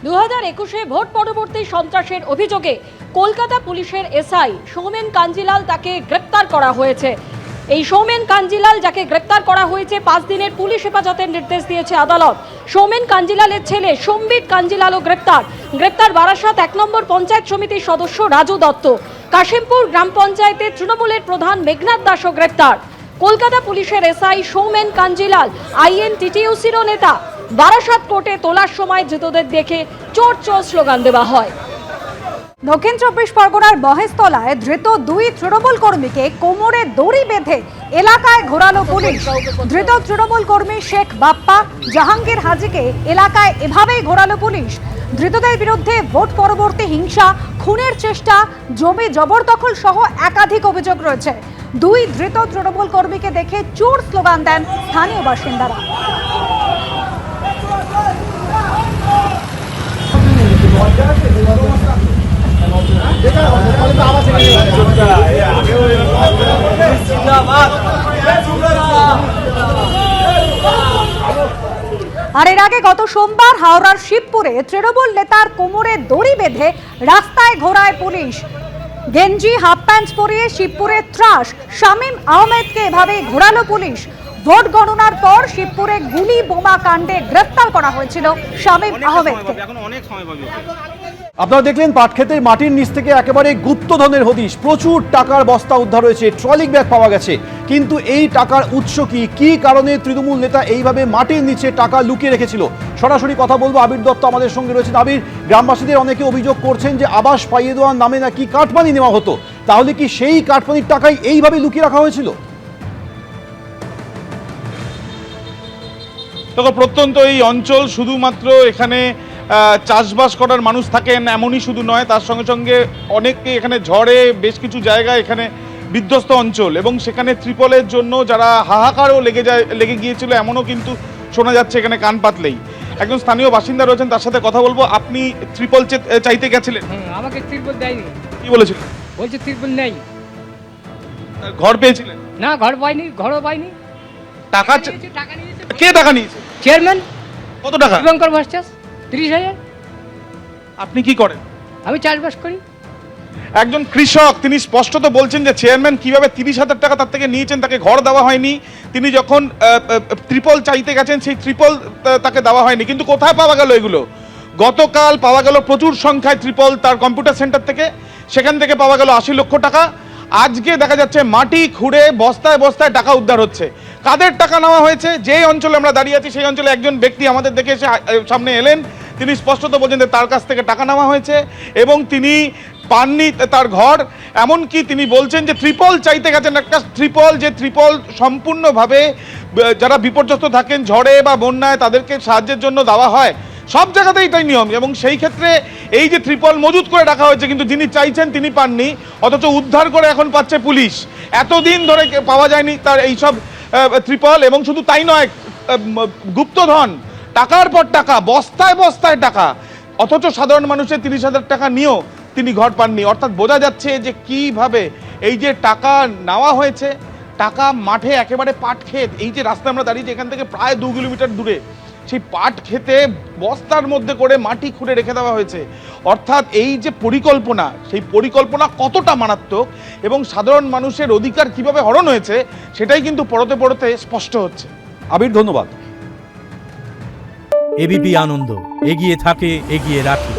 2021-এ vote পরবর্তী সন্ত্রাসের অভিযোগে কলকাতা পুলিশের এসআই সৌমেন কাঞ্জিলাল তাকে গ্রেপ্তার করা হয়েছে। এই সৌমেন কাঞ্জিলাল যাকে গ্রেপ্তার করা হয়েছে 5 দিনের পুলিশ হেফাজতের নির্দেশ দিয়েছে আদালত। সৌমেন কাঞ্জিলালের ছেলে সম্বিত কাঞ্জিলালও গ্রেপ্তার বারাসাত 1 নম্বর পঞ্চায়েত সমিতির সদস্য রাজু দত্ত। কাশিমপুর গ্রাম পঞ্চায়েতের তৃণমূলের প্রধান মেঘনাথ দাসও গ্রেপ্তার। কলকাতা পুলিশের এসআই সৌমেন কাঞ্জিলাল আইএনটিটিইউসিরও নেতা। বারাসাত কোর্টে তোলার সময় ধৃতদের দেখে চোর চোর স্লোগান দেওয়া হয়। দক্ষিণ 24 পরগনার মহেশতলায় ধৃত 2 তৃণমূল কর্মীকে কোমরে দড়ি বেঁধে এলাকায় ঘোরালো পুলিশ। ধৃত তৃণমূল কর্মী শেখ বাপ্পা জাহাঙ্গীর হাজিকে এলাকায় এভাবেই ঘোরালো পুলিশ। ধৃতদের বিরুদ্ধে ভোট পরবর্তী হিংসা, খুনের চেষ্টা, জমি জবরদখল সহ একাধিক অভিযোগ রয়েছে। 2 ধৃত তৃণমূল কর্মীকে দেখে চোর স্লোগান দেন স্থানীয় বাসিন্দারা। আর এর আগে গত সোমবার হাওড়ার শিবপুরে তৃণমূল নেতার কোমরে দড়ি বেঁধে রাস্তায় ঘোরায় পুলিশ। গেঞ্জি হাফ প্যান্ট পরিয়ে শিবপুরে ত্রাস শামীম আহমেদকে এভাবেই ঘোরালো পুলিশ। ভোট গণনার পর শিবপুরে গুলি বোমা কাণ্ডে গ্রেফতার করা হয়েছিল শামীম আহমেদকে। আপনারা দেখলেন পাটক্ষেতের মাটির নিচ থেকে একেবারে গুপ্তধনের হদিশ, প্রচুর টাকার বস্তা উদ্ধার হয়েছে, ট্রলি ব্যাগ পাওয়া গেছে। কিন্তু এই টাকার উৎস কি কারণে তৃণমূল নেতা এইভাবে মাটির নিচে টাকা লুকিয়ে রেখেছিল? সরাসরি কথা বলবো। আবির দত্ত আমাদের সঙ্গে রয়েছেন। আবির, গ্রামবাসীদের অনেকে অভিযোগ করছেন যে আবাস পাইয়ে দেওয়ার নামে নাকি কাটমানি নেওয়া হতো, তাহলে কি সেই কাটমানির টাকাই এইভাবে লুকিয়ে রাখা হয়েছিল? দেখো, প্রত্যন্ত এই অঞ্চল শুধুমাত্র এখানে চাষবাস করার মানুষ থাকেন এমনই শুধু নয়, তার সঙ্গে সঙ্গে অনেকে এখানে ঝড়ে বেশ কিছু জায়গায় এখানে বিধ্বস্ত অঞ্চল, এবং সেখানে ত্রিপলের জন্য যারা হাহাকারও লেগে গিয়েছিল এমনও কিন্তু শোনা যাচ্ছে এখানে কান পাতলেই। একজন স্থানীয় বাসিন্দা রয়েছেন, তার সাথে কথা বলবো। আপনি ত্রিপল চাইতে গেছিলেন? আমাকে ত্রিপল দেয়নি। কি বলেছিলেন? বলছে ত্রিপল নেই। ঘর পেয়েছিলেন? না, ঘর পাইনি, ঘরও পাইনি। টাকা নিয়েছে। কে টাকা নিয়েছে? চেয়ারম্যান। কত টাকা? শুভঙ্কর ভট্টাচার্য 30,000। আপনি কি করেন? আমি চাষবাস করি। একজন কৃষক, তিনি স্পষ্টত বলছেন যে চেয়ারম্যান কিভাবে 30,000 টাকা তার থেকে নিয়েছেন, তাকে ঘর দেওয়া হয়নি। তিনি যখন ত্রিপল চাইতে গেছেন সেই ত্রিপল তাকে দেওয়া হয়নি। কিন্তু কোথায় পাওয়া গেল এগুলো? গতকাল পাওয়া গেল প্রচুর সংখ্যায় ত্রিপল তার কম্পিউটার সেন্টার থেকে, সেখান থেকে পাওয়া গেল 80 লক্ষ টাকা। আজকে দেখা যাচ্ছে মাটি খুঁড়ে বস্তায় বস্তায় টাকা উদ্ধার হচ্ছে। কাদের টাকা নেওয়া হয়েছে? যে অঞ্চলে আমরা দাঁড়িয়ে আছি সেই অঞ্চলে একজন ব্যক্তি আমাদের দেখে এসে সামনে এলেন। তিনি স্পষ্টত বলছেন যে তার কাছ থেকে টাকা নেওয়া হয়েছে এবং তিনি পাননি তার ঘর। এমনকি তিনি বলছেন যে ত্রিপল চাইতে গেছেন, একটা ত্রিপল, যে ত্রিপল সম্পূর্ণভাবে যারা বিপর্যস্ত থাকেন ঝড়ে বা বন্যায় তাদেরকে সাহায্যের জন্য দেওয়া হয়। সব জায়গাতেই এটাই নিয়ম, এবং সেই ক্ষেত্রে এই যে ত্রিপল মজুত করে রাখা হয়েছে, কিন্তু যিনি চাইছেন তিনি পাননি, অথচ উদ্ধার করে এখন পাচ্ছে পুলিশ। এতদিন ধরে পাওয়া যায়নি তার এইসব ত্রিপল। এবং শুধু তাই নয়, গুপ্তধন, টাকার পর টাকা, বস্তায় বস্তায় টাকা, অথচ সাধারণ মানুষের 30,000 টাকা নিয়েও তিনি ঘর পাননি। অর্থাৎ বোঝা যাচ্ছে যে কিভাবে এই যে টাকা নেওয়া হয়েছে, টাকা মাঠে একেবারে পাটক্ষেত, এই যে রাস্তায় আমরা দাঁড়িয়েছি এখান থেকে প্রায় 2 কিলোমিটার দূরে, সেই পাট খেতে বস্তার মধ্যে করে মাটি খুঁড়ে রেখে দেওয়া হয়েছে। অর্থাৎ এই যে পরিকল্পনা, সেই পরিকল্পনা কতটা মারাত্মক এবং সাধারণ মানুষের অধিকার কিভাবে হরণ হয়েছে সেটাই কিন্তু পড়তে পড়তে স্পষ্ট হচ্ছে। আবির, ধন্যবাদ। এবিপি আনন্দ, এগিয়ে থাকে, এগিয়ে রাখে।